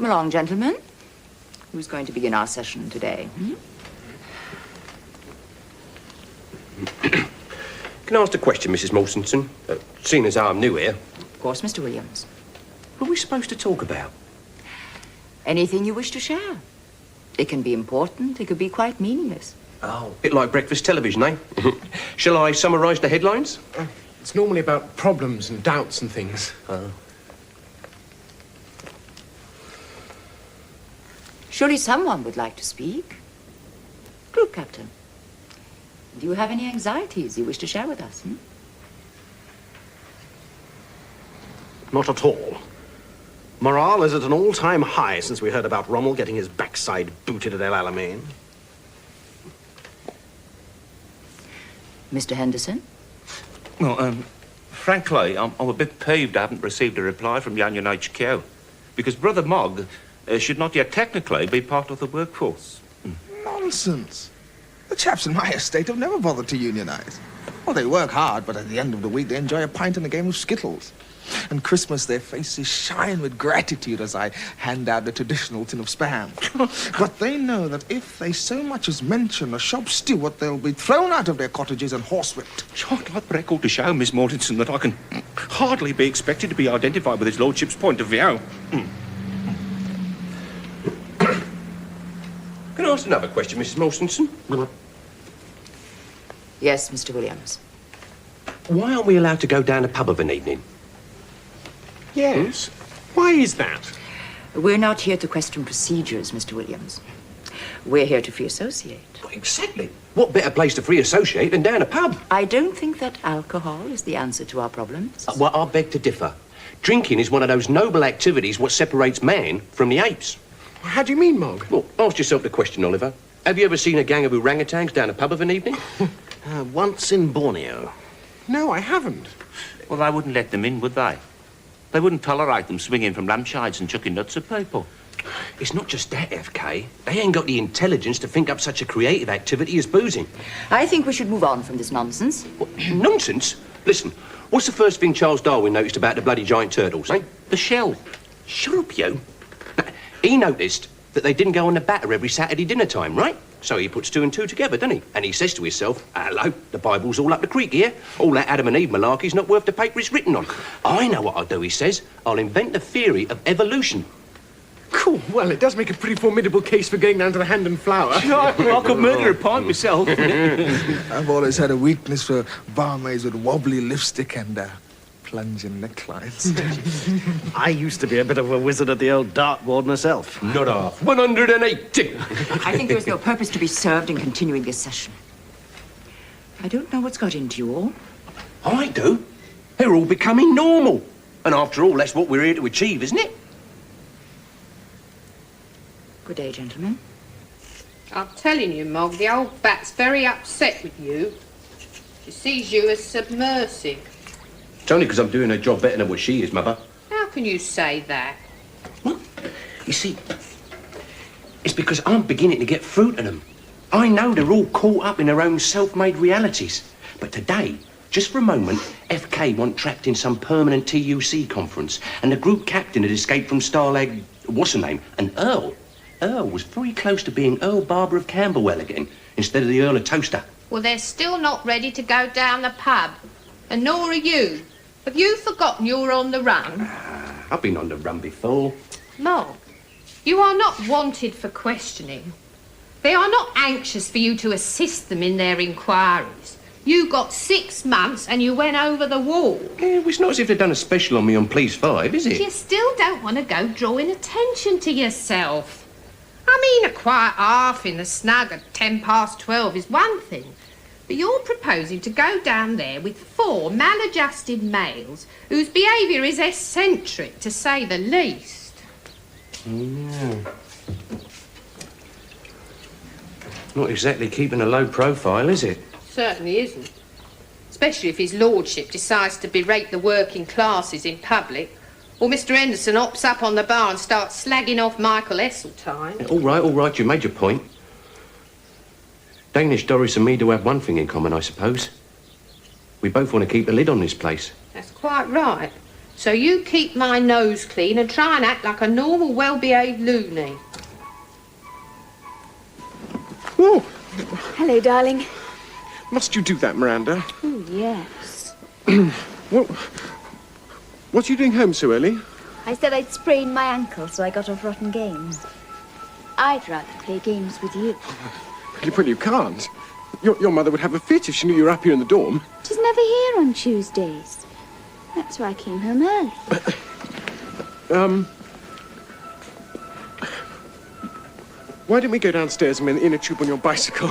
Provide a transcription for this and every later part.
Come along, gentlemen. Who's going to begin our session today? Can I ask a question, Mrs. Mawsonson? Seeing as I'm new here. Of course, Mr. Williams. What are we supposed to talk about? Anything you wish to share. It can be important, it could be quite meaningless. Oh, bit like breakfast television, eh? Shall I summarise the headlines? It's normally about problems and doubts and things. Surely someone would like to speak. Group captain, do you have any anxieties you wish to share with us? Not at all. Morale is at an all-time high since we heard about Rommel getting his backside booted at El Alamein. Mr. Henderson? Well, frankly, I'm a bit peeved I haven't received a reply from Union HQ. Because Brother Morg should not yet technically be part of the workforce. Nonsense. The chaps in my estate have never bothered to unionize. Well, they work hard, but at the end of the week they enjoy a pint and a game of skittles. And Christmas, their faces shine with gratitude as I hand out the traditional tin of Spam. But they know that if they so much as mention a shop steward, they'll be thrown out of their cottages and horsewhipped. I'd like the record to show, Miss Mortensen, that I can hardly be expected to be identified with his lordship's point of view. Can I ask another question, Mrs. Mawsonson? Yes, Mr. Williams. Why aren't we allowed to go down a pub of an evening? Yes. Why is that? We're not here to question procedures, Mr. Williams. We're here to free associate. Well, exactly. What better place to free associate than down a pub? I don't think that alcohol is the answer to our problems. Well, I beg to differ. Drinking is one of those noble activities what separates man from the apes. How do you mean, Morg? Well, ask yourself the question, Oliver. Have you ever seen a gang of orangutans down a pub of an evening? Once in Borneo. No, I haven't. Well, they wouldn't let them in, would they? They wouldn't tolerate them swinging from lampshades and chucking nuts at people. It's not just that, FK. They ain't got the intelligence to think up such a creative activity as boozing. I think we should move on from this nonsense. What, nonsense? Listen, what's the first thing Charles Darwin noticed about the bloody giant turtles, eh? The shell. Shut up, you. He noticed that they didn't go on the batter every Saturday dinner time, right? So he puts two and two together, doesn't he? And he says to himself, hello, the Bible's all up the creek here. All that Adam and Eve malarkey's not worth the paper it's written on. I know what I'll do, he says. I'll invent the theory of evolution. Cool. Well, it does make a pretty formidable case for getting down to the hand and flour. I could murder a pint myself. I've always had a weakness for barmaids with wobbly lipstick and plunging necklines. I used to be a bit of a wizard at the old dartboard myself. Not half. 180. I think there is no purpose to be served in continuing this session. I don't know what's got into you all. I do. They're all becoming normal. And after all, that's what we're here to achieve, isn't it? Good day, gentlemen. I'm telling you, Morg, the old bat's very upset with you. She sees you as submersive. It's only because I'm doing her job better than what she is, Mother. How can you say that? Well, you see, it's because I'm beginning to get fruit in them. I know they're all caught up in their own self-made realities. But today, just for a moment, FK wasn't trapped in some permanent TUC conference, and the group captain had escaped from Starlag, what's her name, and Earl. Earl was very close to being Earl Barber of Camberwell again, instead of the Earl of Toaster. Well, they're still not ready to go down the pub. And nor are you. Have you forgotten you're on the run? I've been on the run before. Morg, you are not wanted for questioning. They are not anxious for you to assist them in their inquiries. You got 6 months and you went over the wall. Yeah, it's not as if they've done a special on me on Please 5, is it? You still don't want to go drawing attention to yourself. I mean, a quiet half in the snug at 12:10 is one thing. But you're proposing to go down there with 4 maladjusted males whose behaviour is eccentric, to say the least. Yeah. Not exactly keeping a low profile, is it? Certainly isn't. Especially if his lordship decides to berate the working classes in public, or Mr. Henderson hops up on the bar and starts slagging off Michael Esseltine. Yeah, all right, you made your point. Danish Doris and me do have one thing in common, I suppose. We both want to keep a lid on this place. That's quite right. So you keep my nose clean and try and act like a normal, well-behaved loony. Oh, Hello, darling. must you do that, Miranda? Oh, yes. What are you doing home so early? I said I'd sprained my ankle, so I got off rotten games. I'd rather play games with you. Well, you can't. Your mother would have a fit if she knew you were up here in the dorm. She's never here on Tuesdays. That's why I came home early. Why don't we go downstairs and we're in the inner tube on your bicycle?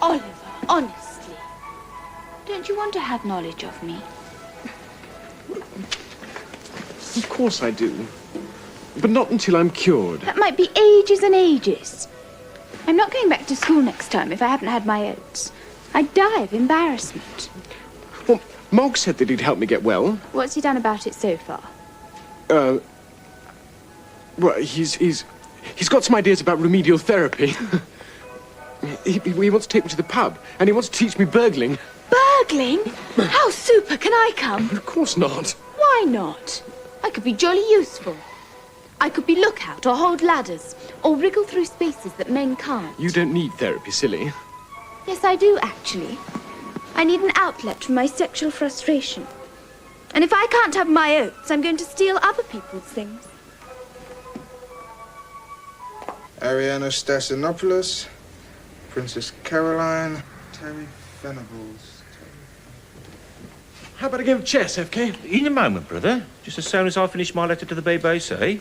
Oliver, honestly. Don't you want to have knowledge of me? Of course I do. But not until I'm cured. That might be ages and ages. I'm not going back to school next term if I haven't had my oats. I'd die of embarrassment. Well, Morg said that he'd help me get well. What's he done about it so far? Well, he's got some ideas about remedial therapy. he wants to take me to the pub, and he wants to teach me burgling. Burgling? How super can I come? Of course not. Why not? I could be jolly useful. I could be lookout or hold ladders or wriggle through spaces that men can't. You don't need therapy, silly. Yes, I do, actually. I need an outlet from my sexual frustration. And if I can't have my oats, I'm going to steal other people's things. Ariana Stassinopoulos, Princess Caroline, Terry Venables. How about a game of chess, FK? In a moment, brother. Just as soon as I finish my letter to the BBC,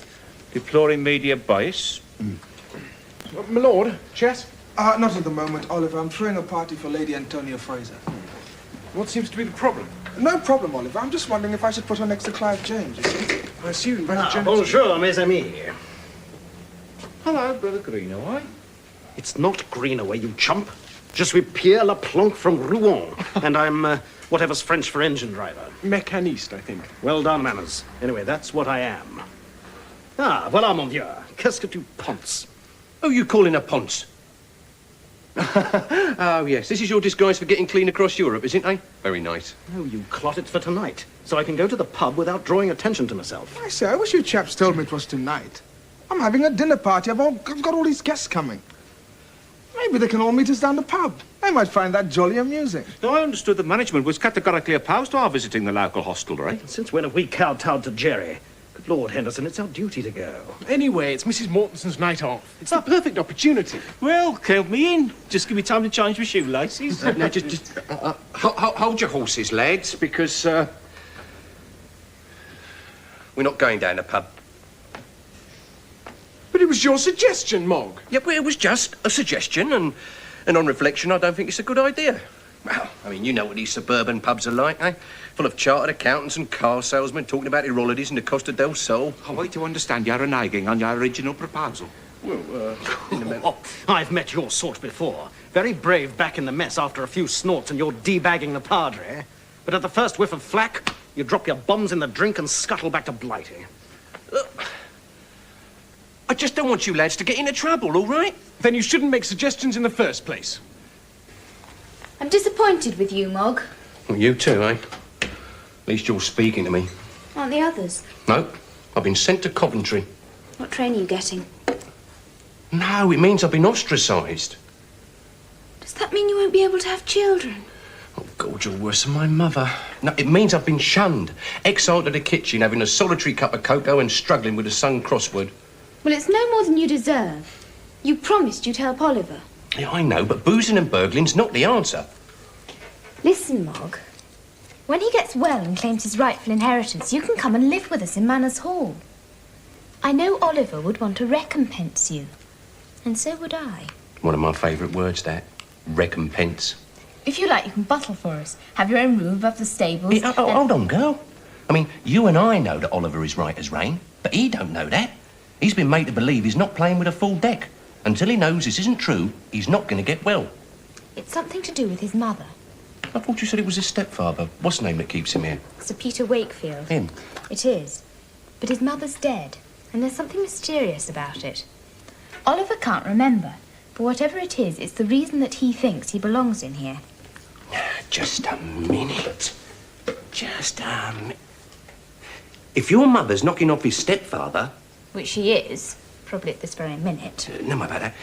deploring media bias. My lord, chess? Not at the moment, Oliver. I'm throwing a party for Lady Antonia Fraser. What seems to be the problem? No problem, Oliver. I'm just wondering if I should put her next to Clive James, you see. I see you invited Janet. Bonjour, mes amis. Hello, Brother Greenaway. It's not Greenaway, you chump. Je suis Pierre Laplanque from Rouen, and I'm whatever's French for engine driver. Mécaniste, I think. Well done, manners. Anyway, that's what I am. Ah, voilà, mon vieux. Qu'est-ce que tu penses? Oh, you calling her Ponce? Oh, yes. This is your disguise for getting clean across Europe, isn't it? Very nice. Oh, you clot it for tonight, so I can go to the pub without drawing attention to myself. I say, I wish you chaps told me it was tonight. I'm having a dinner party. I've got all these guests coming. Maybe they can all meet us down the pub. They might find that jolly amusing. Now, I understood the management was categorically opposed to our visiting the local hostelry. Since when have we kowtowed to Jerry? Good Lord, Henderson, it's our duty to go. Anyway, it's Mrs. Mortenson's night off. It's the perfect opportunity. Well, count me in. Just give me time to change my shoelaces. Now, just hold your horses, lads, because we're not going down the pub. But it was your suggestion, Morg. Yeah, well, it was just a suggestion, and on reflection, I don't think it's a good idea. Well, I mean, you know what these suburban pubs are like, eh? Full of chartered accountants and car salesmen talking about their holidays in the Costa del Sol. I want to understand you're reneging on your original proposal. Well, I've met your sort before. Very brave back in the mess after a few snorts and you're debagging the Padre. But at the first whiff of flack, you drop your bombs in the drink and scuttle back to Blighty. I just don't want you lads to get into trouble, all right? Then you shouldn't make suggestions in the first place. I'm disappointed with you, Morg. Well, you too, eh? At least you're speaking to me. Aren't the others? No, I've been sent to Coventry. What train are you getting? No, it means I've been ostracised. Does that mean you won't be able to have children? Oh, God, you're worse than my mother. No, it means I've been shunned, exiled to the kitchen, having a solitary cup of cocoa and struggling with a sung crossword. Well, it's no more than you deserve. You promised you'd help Oliver. Yeah, I know, but boozing and burgling's not the answer. Listen, Morg. When he gets well and claims his rightful inheritance, you can come and live with us in Manners Hall. I know Oliver would want to recompense you. And so would I. One of my favourite words, that. Recompense. If you like, you can buttle for us. Have your own room above the stables. Yeah, hold on, girl. I mean, you and I know that Oliver is right as rain, but he don't know that. He's been made to believe he's not playing with a full deck. Until he knows this isn't true, he's not going to get well. It's something to do with his mother. I thought you said it was his stepfather. What's the name that keeps him here? Sir Peter Wakefield. Him? It is. But his mother's dead, and there's something mysterious about it. Oliver can't remember, but whatever it is, it's the reason that he thinks he belongs in here. Just a minute. Just a minute. If your mother's knocking off his stepfather... Which she is, probably at this very minute. No matter about that.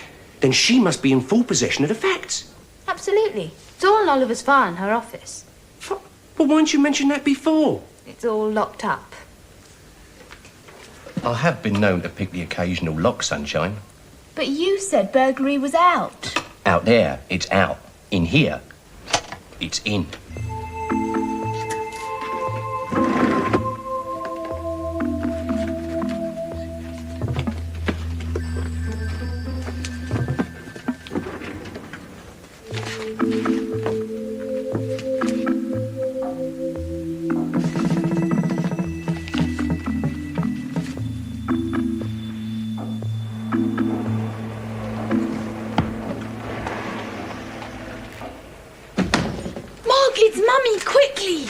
Then she must be in full possession of the facts. Absolutely. It's all in Oliver's file in her office. Well, why didn't you mention that before? It's all locked up. I have been known to pick the occasional lock, Sunshine. But you said burglary was out. Out there, it's out. In here, it's in. It's Mummy, quickly!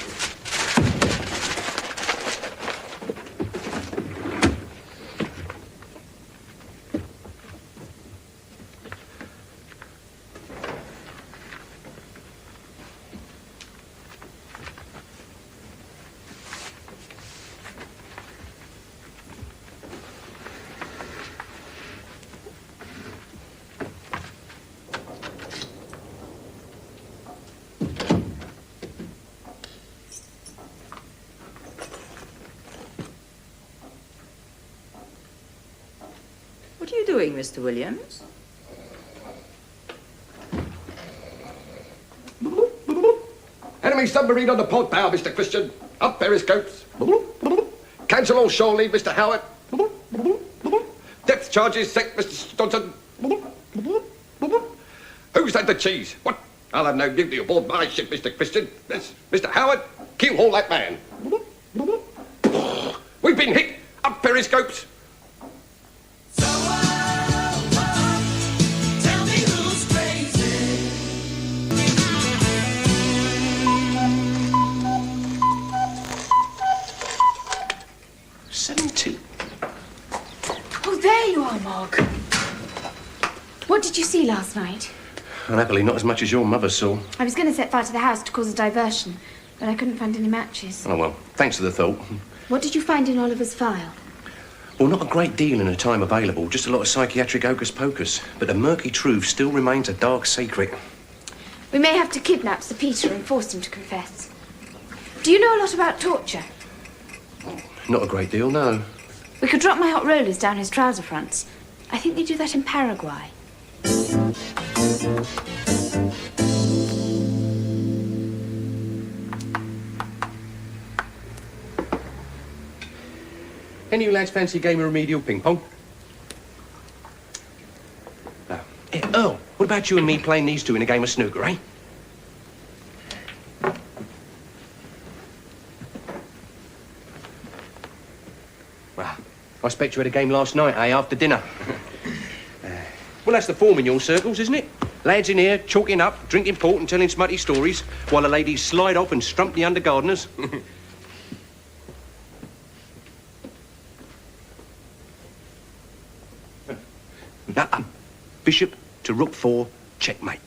What are you doing, Mr. Williams? Enemy submarine on the port bow, Mr. Christian. Up periscopes. Cancel all shore leave, Mr. Howard. Depth charges set, Mr. Staunton. Who's had the cheese? What? I'll have no duty aboard my ship, Mr. Christian. Yes, Mr. Howard, keel haul that man. We've been hit. Up periscopes. Oh, there you are, Morg. What did you see last night? Unhappily, not as much as your mother saw. I was going to set fire to the house to cause a diversion, but I couldn't find any matches. Oh, well, thanks for the thought. What did you find in Oliver's file? Well, not a great deal in the time available, just a lot of psychiatric hocus-pocus. But the murky truth still remains a dark secret. We may have to kidnap Sir Peter and force him to confess. Do you know a lot about torture? Not a great deal, no. We could drop my hot rollers down his trouser fronts. I think they do that in Paraguay. Any of you lads fancy a game of remedial ping-pong? Hey, Earl, what about you and me playing these two in a game of snooker, eh? Well, I expect you had a game last night, eh, after dinner? Well, that's the form in your circles, isn't it? Lads in here, chalking up, drinking port and telling smutty stories, while the ladies slide off and strump the undergardeners. Bishop to rook 4, checkmate.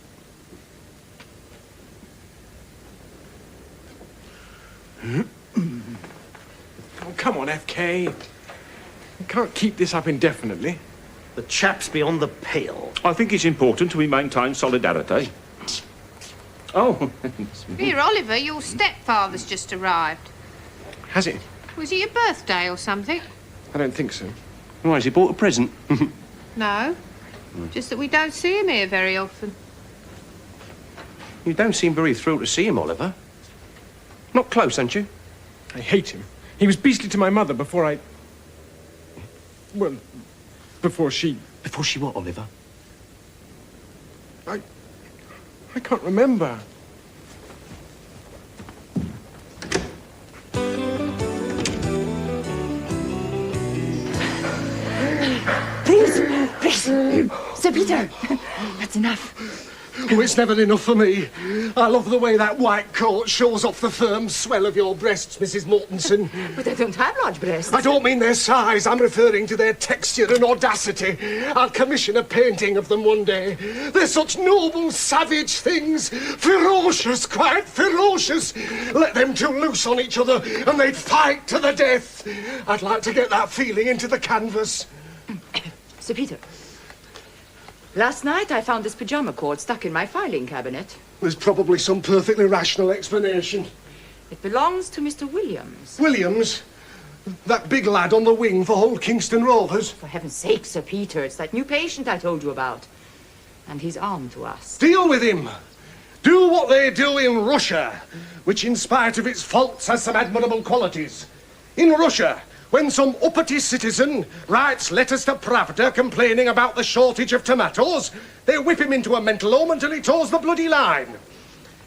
Oh, come on, FK. You can't keep this up indefinitely. The chap's beyond the pale. I think it's important we maintain solidarity. Oh. Here, Oliver, your stepfather's just arrived. Has it? Was it your birthday or something? I don't think so. Why, has he bought a present? No. Just that we don't see him here very often. You don't seem very thrilled to see him, Oliver. Not close, aren't you? I hate him. He was beastly to my mother before I... Well, before she... Before she what, Oliver? I can't remember. Please. Sir Peter, that's enough. Oh, it's never enough for me. I love the way that white coat shows off the firm swell of your breasts, Mrs. Mortensen. But I don't have large breasts. I don't mean their size. I'm referring to their texture and audacity. I'll commission a painting of them one day. They're such noble, savage things. Ferocious, quite ferocious. Let them two loose on each other and they'd fight to the death. I'd like to get that feeling into the canvas. Sir Peter, last night I found this pyjama cord stuck in my filing cabinet. There's probably some perfectly rational explanation. It belongs to Mr. Williams. Williams? That big lad on the wing for Old Kingston Rovers? For heaven's sake, Sir Peter, it's that new patient I told you about. And he's armed to us. Deal with him. Do what they do in Russia, which in spite of its faults has some admirable qualities. In Russia, when some uppity citizen writes letters to Pravda complaining about the shortage of tomatoes, they whip him into a mental home until he toes the bloody line.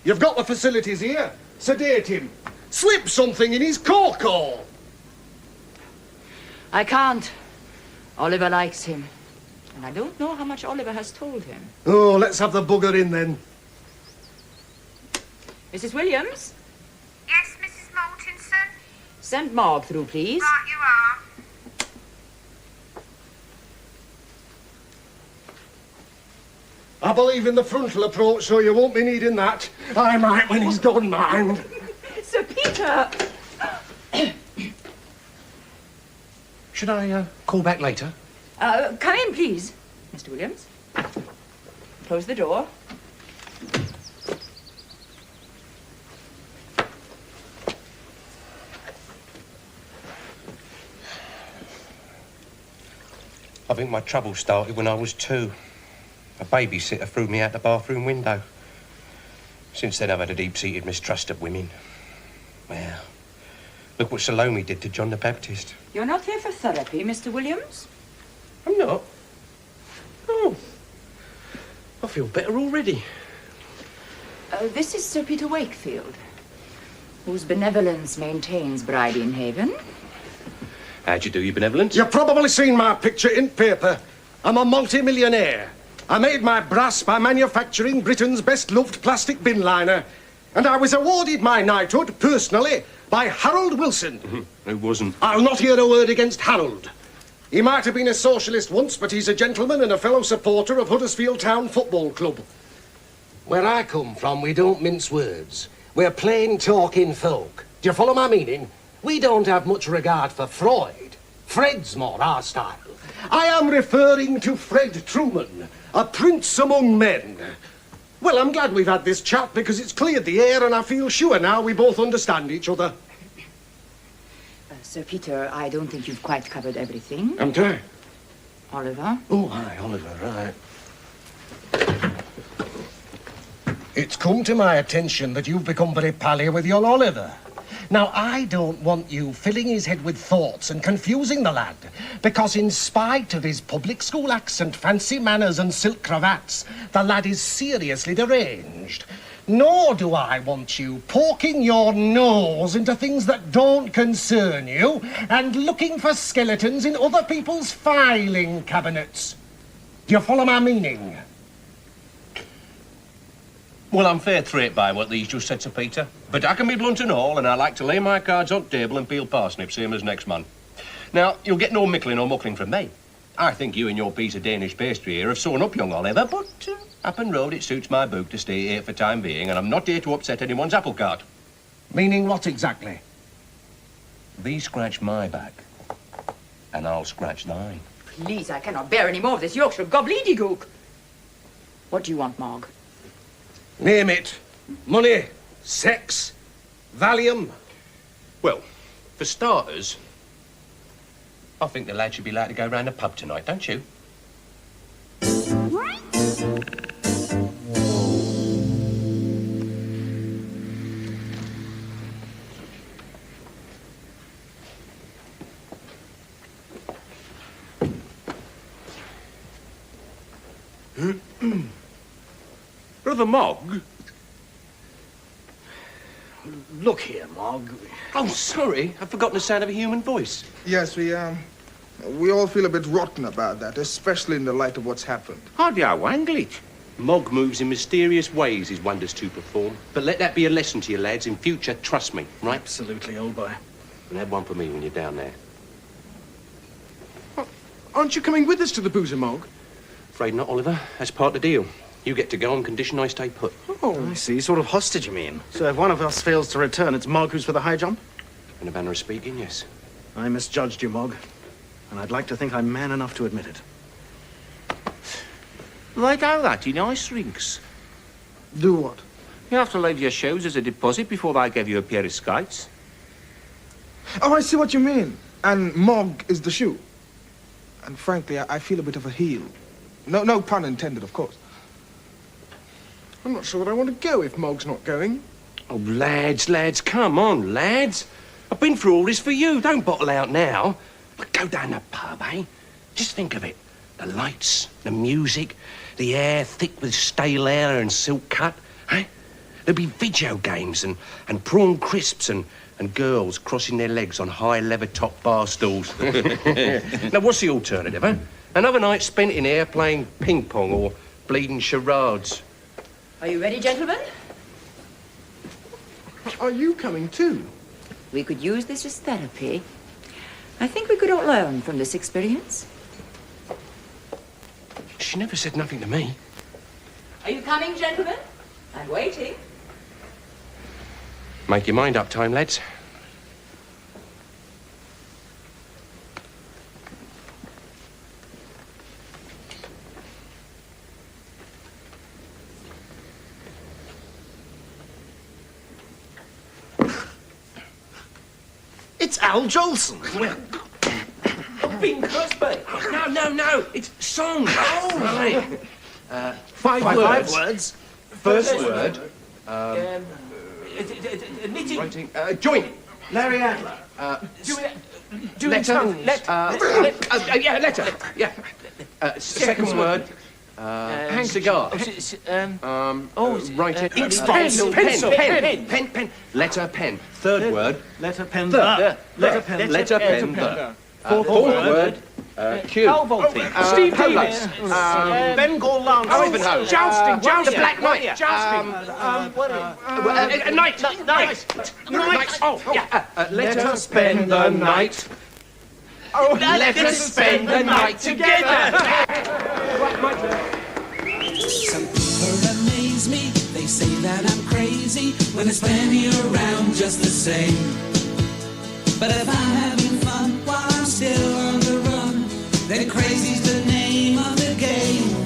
You've got the facilities here. Sedate him. Slip something in his cork-hole. I can't. Oliver likes him. And I don't know how much Oliver has told him. Oh, let's have the bugger in then. Mrs. Williams? Yes, Mrs. Mortensen? Send Morg through, please. Right, you are. I believe in the frontal approach, so you won't be needing that. I might when he's done, mind. Sir Peter! Should I call back later? Come in, please, Mr. Williams. Close the door. I think my trouble started when I was 2. A babysitter threw me out the bathroom window. Since then, I've had a deep-seated mistrust of women. Well, look what Salome did to John the Baptist. You're not here for therapy, Mr. Williams? I'm not. Oh, I feel better already. This is Sir Peter Wakefield, whose benevolence maintains Bridinghaven. How'd you do, your benevolence? You've probably seen my picture in paper. I'm a multi-millionaire. I made my brass by manufacturing Britain's best-loved plastic bin liner. And I was awarded my knighthood, personally, by Harold Wilson. Who wasn't? I'll not hear a word against Harold. He might have been a socialist once, but he's a gentleman and a fellow supporter of Huddersfield Town Football Club. Where I come from, we don't mince words. We're plain talking folk. Do you follow my meaning? We don't have much regard for Freud. Fred's more our style. I am referring to Fred Truman, a prince among men. Well, I'm glad we've had this chat because it's cleared the air and I feel sure now we both understand each other. Sir Peter, I don't think you've quite covered everything. Haven't I? Oliver? Oh, aye, Oliver, right. It's come to my attention that you've become very pally with your Oliver. Now, I don't want you filling his head with thoughts and confusing the lad, because in spite of his public school accent, fancy manners and silk cravats, the lad is seriously deranged. Nor do I want you poking your nose into things that don't concern you and looking for skeletons in other people's filing cabinets. Do you follow my meaning? Well, I'm fair threat by what these just said to Peter. But I can be blunt and all, and I like to lay my cards on table and peel parsnips, same as next man. Now, you'll get no mickling or muckling from me. I think you and your piece of Danish pastry here have sewn up young Oliver, but up and road it suits my book to stay here for time being, and I'm not here to upset anyone's apple cart. Meaning what exactly? Thee scratch my back, and I'll scratch thine. Please, I cannot bear any more of this Yorkshire gobbledygook. What do you want, Morg? Name it. Money, sex, Valium. Well, for starters, I think the lad should be allowed to go round the pub tonight, don't you? Brother Morg? Look here, Morg. Oh, sorry. I've forgotten the sound of a human voice. Yes, we all feel a bit rotten about that, especially in the light of what's happened. How do you wangle it? Morg moves in mysterious ways, his wonders to perform. But let that be a lesson to you lads in future, trust me, right? Absolutely, old boy. And have one for me when you're down there. Aren't you coming with us to the Boozer, Morg? Afraid not, Oliver. That's part of the deal. You get to go on condition I stay put. Oh. I see. Sort of hostage, you mean? So if one of us fails to return, it's Morg who's for the high jump? In a manner of speaking, yes. I misjudged you, Morg. And I'd like to think I'm man enough to admit it. Right out that, you nice rinks. Do what? You have to leave your shoes as a deposit before I give you a pair of skates. Oh, I see what you mean. And Morg is the shoe. And frankly, I feel a bit of a heel. No pun intended, of course. I'm not sure that I want to go if Mog's not going. Oh, lads, come on, lads. I've been through all this for you. Don't bottle out now. But go down the pub, eh? Just think of it. The lights, the music, the air thick with stale air and silk cut, eh? There'll be video games and prawn crisps and girls crossing their legs on high leather-top bar stools. Now, what's the alternative, eh? Another night spent in here playing ping-pong or bleeding charades. Are you ready, gentlemen? Are you coming too? We could use this as therapy. I think we could all learn from this experience. She never said nothing to me. Are you coming, gentlemen? I'm waiting. Make your mind up time, lads. It's Al Jolson. Bing Crosby. No. It's song. Oh, right. Five words. First word. Knitting. Writing. Join. Larry Adler. Letter. Yeah, letter. Yeah. Second word. Cigar. Writing. Pen. Letter, pen. Third word. Letter, pen, Letter, pen. Fourth word. Q. Steve Davis. Bengal Lance. Ivanhoe. Jousting. The Black Knight. Jousting. Night. Oh, yeah. Let us spend the night. Oh, let us spend the night together. Some people amaze me. They say that I'm crazy when there's plenty around just the same. But if I'm having fun while I'm still on the run, then crazy's the name of the game.